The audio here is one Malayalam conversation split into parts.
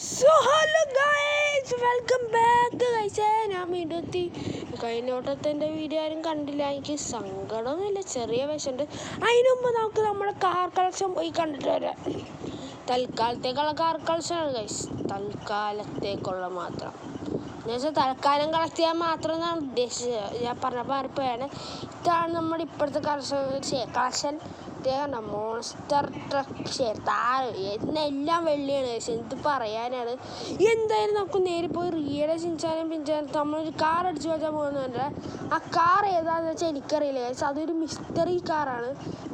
So hello guys, welcome back guys. ഞാൻ വീണ്ടും എത്തി. കഴിഞ്ഞോട്ടത്തെ വീഡിയോ ആരും കണ്ടില്ല. എനിക്ക് സങ്കടമൊന്നുമില്ല, ചെറിയ വിഷമുണ്ട്. അതിന് മുമ്പ് നമുക്ക് നമ്മുടെ കാർ കളക്ഷൻ പോയി കണ്ടിട്ട് വരാം. തൽക്കാലത്തേക്കുള്ള കാർ കളക്ഷനാണ് ഗൈസ്, തൽക്കാലത്തേക്കുള്ള മാത്രം. എന്നുവെച്ചാൽ തൽക്കാലം കളക്ട് ചെയ്യാൻ മാത്രം എന്നാണ് ഉദ്ദേശിച്ചത്. ഞാൻ പറഞ്ഞപ്പോൾ ആർപ്പോഴാണ്. ഇതാണ് നമ്മുടെ ഇപ്പോഴത്തെ കളക്ഷൻ. മോൺസ്റ്റർ ട്രക്ക് എന്നെല്ലാം വെള്ളിയാണ് ഗൈസ്. എന്ത് പറയാനാണ്. എന്തായാലും നമുക്ക് നേരെ പോയി റിയയുടെ ചിഞ്ചാനും പിഞ്ചാനും നമ്മളൊരു കാർ അടിച്ചു വെച്ചാൽ പോകുന്നുണ്ട്. ആ കാർ ഏതാണെന്ന് വെച്ചാൽ എനിക്കറിയില്ല ഗൈസ്. അതൊരു മിസ്റ്ററി കാറാണ്.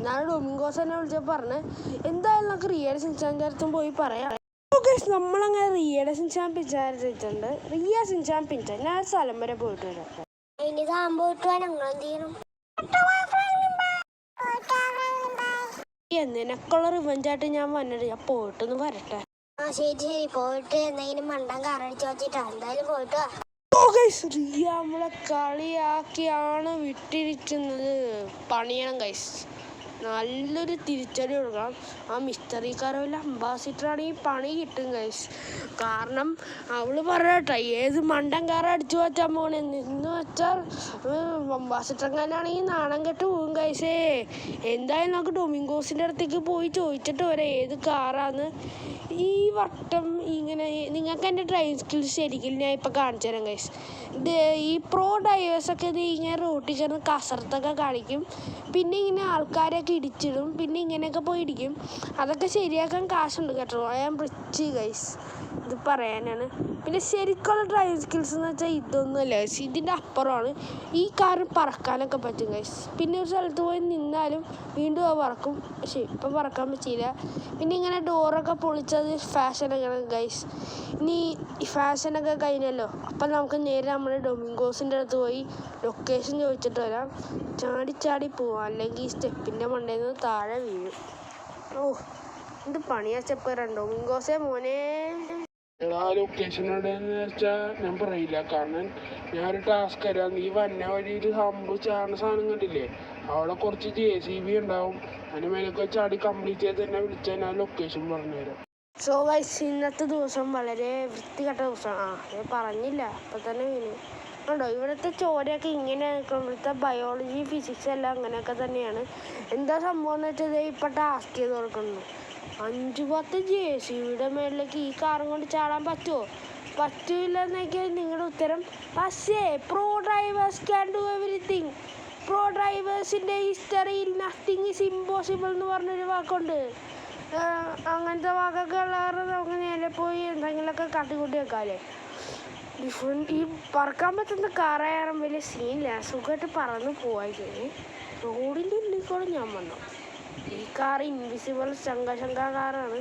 ഞാൻ ഡൊമിങ്കോസ് തന്നെ വിളിച്ചാൽ പറഞ്ഞ് എന്തായാലും നമുക്ക് റിയയുടെ ചിഞ്ചാൻ്റെ അടുത്തും പോയി പറയാം. നമ്മളങ്ങനെ റിയയുടെ സിൻചാൻ പിഞ്ചാരിച്ചിട്ടുണ്ട്. റിയ സിൻചാൻ പിഞ്ചാൻ ഞാൻ സ്ഥലം വരെ പോയിട്ട് വരാം. നിനക്കുള്ള റിവഞ്ചായിട്ട് ഞാൻ വന്നിട്ട് ഞാൻ പോയിട്ടൊന്ന് വരട്ടെ. ശരി പോയിട്ട് എന്തെങ്കിലും മണ്ടൻ കാറടിച്ചു വെച്ചിട്ടാ എന്തായാലും പോയിട്ട് റിയ നമ്മളെ കളിയാക്കിയാണ് വിട്ടിരിക്കുന്നത്. പണിയണം ഗൈസ്, നല്ലൊരു തിരിച്ചടി കൊടുക്കണം. ആ മിസ്റ്ററിക്കാരോ വല്ല അംബാസിഡറാണെങ്കിൽ പണി കിട്ടും ഗൈസ്. കാരണം അവള് പറയട്ടെ ഏത് മണ്ടൻ കാർ അടിച്ചു വെച്ചാൽ പോണെന്ന് വെച്ചാൽ അംബാസിഡർക്കാരാണെങ്കിൽ നാണം കെട്ട് പോകും ഗൈസേ. എന്തായാലും നമുക്ക് ഡൊമിങ്കോസിൻ്റെ അടുത്തേക്ക് പോയി ചോദിച്ചിട്ട് വരാം ഏത് കാറാന്ന്. ഈ വട്ടം ഇങ്ങനെ നിങ്ങൾക്ക് എൻ്റെ ഡ്രൈവിംഗ് സ്കിൽസ് ശരിക്കും ഞാൻ ഇപ്പം കാണിച്ചു തരാം ഗൈസ്. ഈ പ്രോ ഡ്രൈവേഴ്സൊക്കെ ഇത് ഇങ്ങനെ റോട്ടിൽ ചേർന്ന് കസർത്തൊക്കെ കാണിക്കും, പിന്നെ ഇങ്ങനെ ആൾക്കാരൊക്കെ ഇടിച്ചിടും, പിന്നെ ഇങ്ങനെയൊക്കെ പോയി ഇടിക്കും. അതൊക്കെ ശരിയാക്കാൻ കാശുണ്ട് കേട്ടോ. ഐ ആം റിച്ച് ഗൈസ്, ഇത് പറയാനാണ്. പിന്നെ ശരിക്കുള്ള ഡ്രൈവിംഗ് സ്കിൽസ് എന്ന് വെച്ചാൽ ഇതൊന്നുമല്ല ഗൈസ്, ഇതിൻ്റെ അപ്പുറമാണ്. ഈ കാറ് പറക്കാനൊക്കെ പറ്റും ഗൈസ്. പിന്നെ ഒരു സ്ഥലത്ത് പോയി നിന്നാലും വീണ്ടും അത് പറക്കും, പക്ഷേ ഇപ്പം പറക്കാൻ പറ്റിയില്ല. പിന്നെ ഇങ്ങനെ ഡോറൊക്കെ പൊളിച്ചത് ഫാഷനൊക്കെ ഗൈസ്. ഇനി ഫാഷനൊക്കെ കഴിഞ്ഞല്ലോ, അപ്പം നമുക്ക് നേരെ നമ്മുടെ ഡൊമിങ്കോസിൻ്റെ അടുത്ത് പോയി ലൊക്കേഷൻ ചോദിച്ചിട്ട് വരാം. ചാടി പോവാം, അല്ലെങ്കിൽ ഈ സ്റ്റെപ്പിൻ്റെ മണ്ടയിൽ നിന്ന് താഴെ വീഴും. ഓ ഇത് പണിയാ സ്റ്റെപ്പ്. ഡൊമിങ്കോസേ മോനെ. ലൊക്കേഷൻ എവിടെയെന്ന് വെച്ചാൽ ഞാൻ പറയില്ല, കാരണം ഞാനൊരു ടാസ്ക് തരാം. നീ വന്ന വഴിയിൽ ചാടുന്ന സാധനം കണ്ടില്ലേ, അവിടെ കുറച്ച് JCB ഉണ്ടാവും. അതിന് മേലൊക്കെ ചാടി കംപ്ലീറ്റ് ചെയ്ത് തന്നെ വിളിച്ചാൽ ഞാൻ ലൊക്കേഷൻ പറഞ്ഞുതരാം. സോ ഗൈസ്, ഇന്നത്തെ ദിവസം വളരെ വൃത്തികെട്ട ദിവസമാണ്. ഞാൻ പറഞ്ഞില്ല, അപ്പം തന്നെ വീണു ഉണ്ടോ. ഇവിടുത്തെ ചോരയൊക്കെ ഇങ്ങനെ നിൽക്കണം. ഇവിടുത്തെ ബയോളജി ഫിസിക്സ് എല്ലാം അങ്ങനെയൊക്കെ തന്നെയാണ്. എന്താ സംഭവം എന്ന് വെച്ചാൽ ഇപ്പം ടാസ്ക് ചെയ്ത് കൊടുക്കുന്നു. 5-10 JCBയുടെ മേളിലേക്ക് ഈ കാറും കൊണ്ട് ചാടാൻ പറ്റുമോ? പറ്റൂല എന്നൊക്കെയാണ് നിങ്ങളുടെ ഉത്തരം. പക്ഷേ pro drivers can do everything. Pro ഡ്രൈവേഴ്സിൻ്റെ ഹിസ്റ്ററിയിൽ നത്തിങ് ഈസ് ഇമ്പോസിബിൾ എന്ന് പറഞ്ഞൊരു വാക്കുണ്ട്. അങ്ങനത്തെ വാക്കൊക്കെ ഉള്ളവരെ നമുക്ക് നേരെ പോയി എന്തെങ്കിലുമൊക്കെ കാട്ടിക്കൂട്ടി വെക്കാമല്ലേ. ഈ പറക്കാൻ പറ്റുന്ന കാറായാലും വലിയ സീനില്ല, സുഖമായിട്ട് പറന്ന് പോവാൻ. റോഡിൻ്റെ ഉള്ളിൽ കൂടെ ഞാൻ വന്നു. ഈ കാർ ഇൻവിസിബിൾ ശങ്ക കാറാണ്.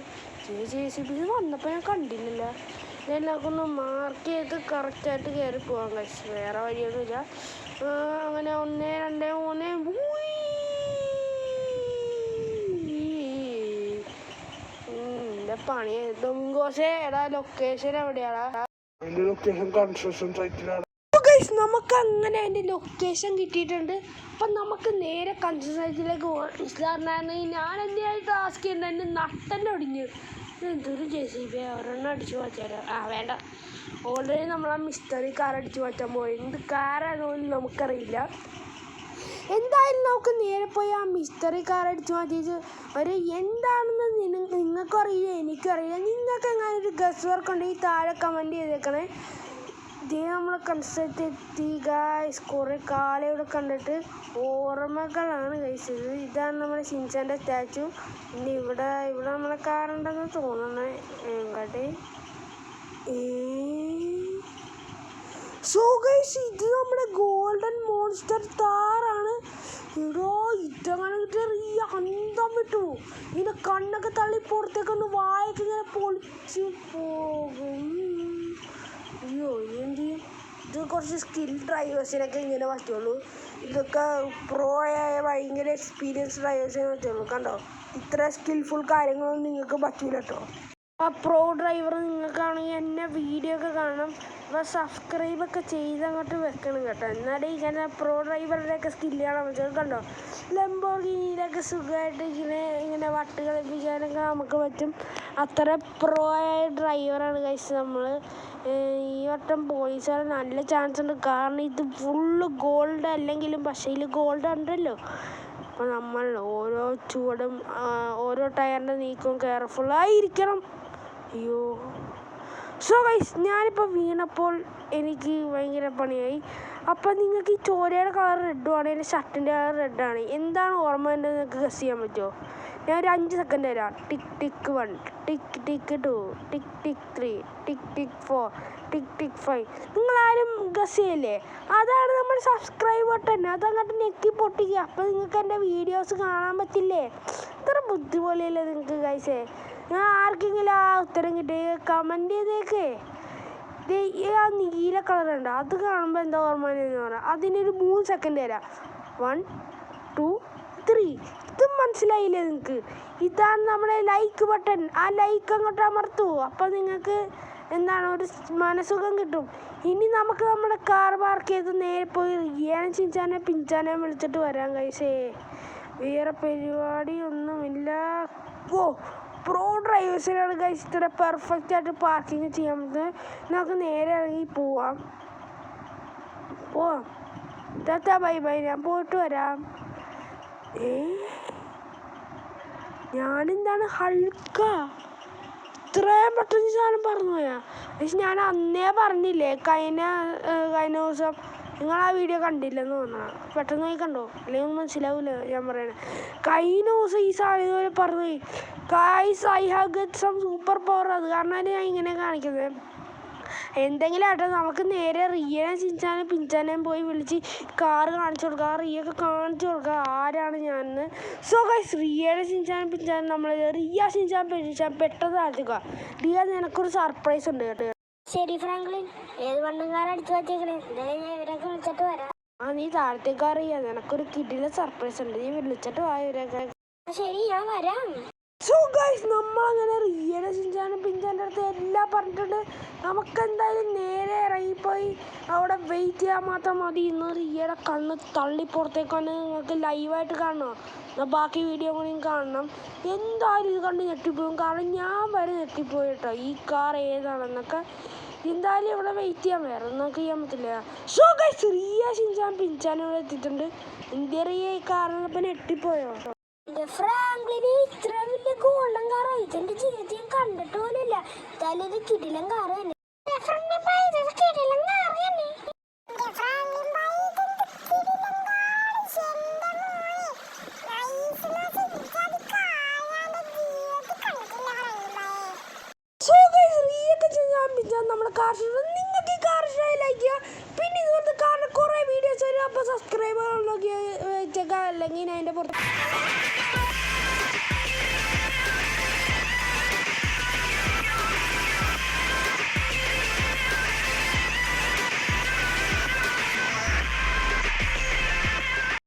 JCB വന്നപ്പോൾ ഞാൻ കണ്ടില്ല. എല്ലാവർക്കും ഒന്ന് മാർക്ക് ചെയ്ത് കറക്റ്റായിട്ട് കയറി പോകാൻ കഴിച്ചു. വേറെ വഴിയൊന്നുമില്ല. അങ്ങനെ 1 2 3 പണി. ഡൊമിങ്കോസേ എടാ, ലൊക്കേഷൻ എവിടെയാടാ? എൻ്റെ ലൊക്കേഷൻ കൺസ്ട്രക്ഷൻ സൈറ്റിലാണ്. നമുക്ക് അങ്ങനെ അതിൻ്റെ ലൊക്കേഷൻ കിട്ടിയിട്ടുണ്ട്. അപ്പം നമുക്ക് നേരെ കൺസ്ട്രക്ഷൻ സൈറ്റിലേക്ക് പോകാൻ. ഞാൻ എന്തിനായി ടാസ്ക് ചെയ്യുന്നത്? എൻ്റെ നട്ടൻ്റെ ഒടിഞ്ഞ് എന്തൊരു JCB ഒരെണ്ണം അടിച്ചു മാറ്റാൻ. വേണ്ട, ഓൾറെഡി നമ്മൾ ആ മിസ്റ്ററി കാർ അടിച്ചു മാറ്റാൻ പോയി. എന്ത് കാറാണെന്ന് നമുക്കറിയില്ല. എന്തായാലും നമുക്ക് നേരെ പോയി ആ മിസ്റ്ററി കാർ അടിച്ചു മാറ്റിയിട്ട് ഒരു എന്താണെന്ന് നിങ്ങൾക്കും അറിയില്ല, എനിക്കും അറിയില്ല. നിങ്ങൾക്ക് എങ്ങനെ ഒരു ഗസ് വർക്ക് ഉണ്ടെങ്കിൽ താഴെ കമൻറ്റ് ചെയ്തേക്കണേ. ഇതേ നമ്മൾ കൺസെപ്റ്റ് എത്തി ഗൈസ്. കുറേ കാലം ഇവിടെ കണ്ടിട്ട് ഓർമ്മകളാണ് ഗൈസ്. ഇതാണ് നമ്മുടെ ഷിൻചാൻ്റെ സ്റ്റാച്ചു. പിന്നെ ഇവിടെ നമ്മളെ കാറുണ്ടെന്ന് തോന്നണേ എങ്ങോട്ടെ. സോ ഗൈസ്, ഇത് നമ്മുടെ ഗോൾഡൻ മോൺസ്റ്റർ താറാണ്. ഇടോ ഇതങ്ങനെ കിട്ടിയ അന്തം വിട്ടു. ഇതിൻ്റെ കണ്ണൊക്കെ തള്ളി പുറത്തേക്കൊന്ന് വായൊക്കെ ഇങ്ങനെ പൊളിച്ച് പോകും. അയ്യോ എന്ത് ചെയ്യും? ഇത് കുറച്ച് സ്കിൽ ഡ്രൈവേഴ്സിനൊക്കെ ഇങ്ങനെ പറ്റുള്ളൂ. ഇതൊക്കെ പ്രോ ആയ ഭയങ്കര എക്സ്പീരിയൻസ് ഡ്രൈവേഴ്സിനെ പറ്റുള്ളൂ. കണ്ടോ, ഇത്ര സ്കിൽഫുൾ കാര്യങ്ങളൊന്നും നിങ്ങൾക്ക് പറ്റൂല കേട്ടോ. ആ പ്രോ ഡ്രൈവർ നിങ്ങൾക്കാണെങ്കിൽ എന്നെ വീഡിയോ ഒക്കെ കാണണം. അപ്പോൾ സബ്സ്ക്രൈബൊക്കെ ചെയ്ത് അങ്ങോട്ട് വെക്കണം കേട്ടോ. എന്നാലേ ഇങ്ങനെ പ്രോ ഡ്രൈവറുടെയൊക്കെ സ്കില്ല് കാണാൻ പറ്റും. കണ്ടോ, ലംബോർഗിനിയിലൊക്കെ സുഖമായിട്ട് ഇങ്ങനെ വട്ട് കളിപ്പിക്കാനൊക്കെ നമുക്ക് പറ്റും. അത്ര പ്രോ ആയ ഡ്രൈവറാണ് ഗൈസ് നമ്മൾ. ഈ വട്ടം പോലീസുകാർ നല്ല ചാൻസ് ഉണ്ട്, കാരണം ഇത് ഫുള്ള് ഗോൾഡ് അല്ലെങ്കിലും പക്ഷേ ഇതിൽ ഗോൾഡ് ഉണ്ടല്ലോ. അപ്പോൾ നമ്മൾ ഓരോ ചുവടും ഓരോ ടയറിൻ്റെ നീക്കവും കെയർഫുള്ളായിരിക്കണം. അയ്യോ, സോ ഗൈസ് ഞാനിപ്പോൾ വീണപ്പോൾ എനിക്ക് ഭയങ്കര പണിയായി. അപ്പോൾ നിങ്ങൾക്ക് ഈ ചോരയുടെ കളർ റെഡുമാണ്, എൻ്റെ ഷർട്ടിൻ്റെ കളർ റെഡാണ്. എന്താണ് ഓർമ്മ ഉണ്ടെന്ന് നിങ്ങൾക്ക് ഗസ് ചെയ്യാൻ പറ്റുമോ? ഞാൻ ഒരു 5 സെക്കൻഡ് തരാം. Tick tick 1, tick tick 2, tick tick 3, tick tick 4, tick tick 5. നിങ്ങളാരും ഗസ് ചെയ്യല്ലേ? അതാണ് നമ്മുടെ സബ്സ്ക്രൈബ് ബട്ടൺ. അതങ്ങോട്ട് ഞെക്കി പൊട്ടിക്കുക. അപ്പോൾ നിങ്ങൾക്ക് എൻ്റെ വീഡിയോസ് കാണാൻ പറ്റില്ലേ? ഇത്ര ബുദ്ധി പോലെയല്ലേ നിങ്ങൾക്ക് ഗൈസേ? ഞാൻ ആർക്കെങ്കിലും ആ ഉത്തരം കിട്ടി കമൻറ്റ് ചെയ്തേക്കേ. ആ നീല കളറുണ്ട്, അത് കാണുമ്പോൾ എന്താ ഓർമ്മ എന്ന് പറയാം. അതിനൊരു 3 സെക്കൻഡ് തരാം. 1, 2, 3. ഇതും മനസ്സിലായില്ലേ നിങ്ങൾക്ക്? ഇതാണ് നമ്മുടെ ലൈക്ക് ബട്ടൺ. ആ ലൈക്ക് അങ്ങോട്ട് അമർത്തൂ. അപ്പോൾ നിങ്ങൾക്ക് എന്താണ് ഒരു മനസുഖം കിട്ടും. ഇനി നമുക്ക് നമ്മുടെ കാർ പാർക്ക് ചെയ്ത് നേരെ പോയി റിയാനെ ചിഞ്ചാനെ പിഞ്ചാനെ വിളിച്ചിട്ട് വരാം ഗൈസേ. വേറെ പരിപാടിയൊന്നുമില്ല. ഓ, പ്രോ ഡ്രൈവേഴ്സിനാണ് ഗൈസ് ഇത്ര പെർഫെക്റ്റ് ആയിട്ട് പാർക്കിങ് ചെയ്യാൻ പറ്റുന്നത്. നമുക്ക് നേരെ ഇറങ്ങി പോവാം. ടാറ്റാ ബൈ ബൈ, ഞാൻ പോയിട്ട് വരാം. ഞാനെന്താണ് ഹൾക്ക ഇത്രയും പെട്ടെന്ന് സാധനം പറഞ്ഞു പോയാ? പക്ഷെ ഞാൻ അന്നേ പറഞ്ഞില്ലേ കഴിഞ്ഞ ദിവസം. നിങ്ങൾ ആ വീഡിയോ കണ്ടില്ലെന്ന് തോന്നണം. പെട്ടെന്ന് പോയി കണ്ടോ, അല്ലെങ്കിൽ മനസ്സിലാവില്ല ഞാൻ പറയണത്. കഴിഞ്ഞ ദിവസം ഈ സാധനം ഇതുപോലെ പറഞ്ഞു guys I have get some super power. അത് കാരണമാണ് ഞാൻ ഇങ്ങനെ കാണിക്കുന്നത്. എന്തെങ്കിലും ആട്ടെ, നമുക്ക് നേരെ റിയനെ ചിഞ്ചാനെ പിഞ്ചാനെയും പോയി വിളിച്ച് കാറ് കാണിച്ചു കൊടുക്കുക. റിയൊക്കെ കാണിച്ചു കൊടുക്കുക ആരാണ് ഞാനെന്ന്. സോ ഗൈസ് റിയനെ ചിഞ്ചാനും പിഞ്ചാനും നമ്മൾ റിയ ചിഞ്ചാൻ പിഞ്ചാൻ പെട്ടെന്ന് കാണിക്കുക. റിയ, നിനക്കൊരു സർപ്രൈസ് ഉണ്ട് കേട്ടോ. ശരി ഫ്രാങ്ക്ലിൻ, ഏത് വണ്ണംകാരൻ അടിച്ചു വച്ചേക്കണേ? എന്തായാലും ഞാൻ ഇവരൊക്കെ വിളിച്ചിട്ട് വരാം. നീ താഴത്തേക്ക് അറിയാം, നിനക്കൊരു കിടില സർപ്രൈസ് ഉണ്ട്. നീ വിളിച്ചിട്ട് വാ ഇവരൊക്കെ. ശരി, ഞാൻ വരാം. സോ ഗൈസ് നമ്മളങ്ങനെ റിയനെ ചിഞ്ചാനും പിഞ്ചാൻ്റെ അടുത്ത് എല്ലാം പറഞ്ഞിട്ടുണ്ട്. നമുക്കെന്തായാലും നേരെ ഇറങ്ങിപ്പോയി അവിടെ വെയിറ്റ് ചെയ്യാൻ മാത്രം മതി. ഇന്ന് റിയയുടെ കണ്ണ് തള്ളിപ്പുറത്തേക്കാണ്. നിങ്ങൾക്ക് ലൈവായിട്ട് കാണണം. എന്നാൽ ബാക്കി വീഡിയോ കൂടി കാണണം. എന്തായാലും ഇത് കണ്ട് ഞെട്ടിപ്പോവും, കാരണം ഞാൻ വരെ ഞെട്ടിപ്പോയി കേട്ടോ ഈ കാർ ഏതാണെന്നൊക്കെ. എന്തായാലും ഇവിടെ വെയിറ്റ് ചെയ്യാൻ, വേറെ ഒന്നും ചെയ്യാൻ പറ്റില്ല. സോ ഗൈസ് റിയ ചിഞ്ചാൻ പിഞ്ചാനും ഇവിടെ എത്തിയിട്ടുണ്ട്. എന്തിയ റിയ ഈ കാറിനൊപ്പം ഞെട്ടിപ്പോയോ? ഫ്രാങ്ക്ലിന് ഇത്ര വലിയ ഗോൾഡൻ കാർ എന്റെ ജീവിതത്തിൽ കണ്ടിട്ട് പോലില്ല. എന്തായാലും ഇത് കിടിലൻ കാർ തന്നെ. നമ്മുടെ കാർ നിങ്ങൾക്ക് ഈ കാർ ലൈക്ക് ചെയ്യുക. പിന്നെ ഇതുപോലത്തെ കാറിന് കുറേ വീഡിയോസ് വരും. അപ്പോൾ സബ്സ്ക്രൈബ് നോക്കി വെച്ചേക്കാം, അല്ലെങ്കിൽ അതിൻ്റെ പുറത്ത്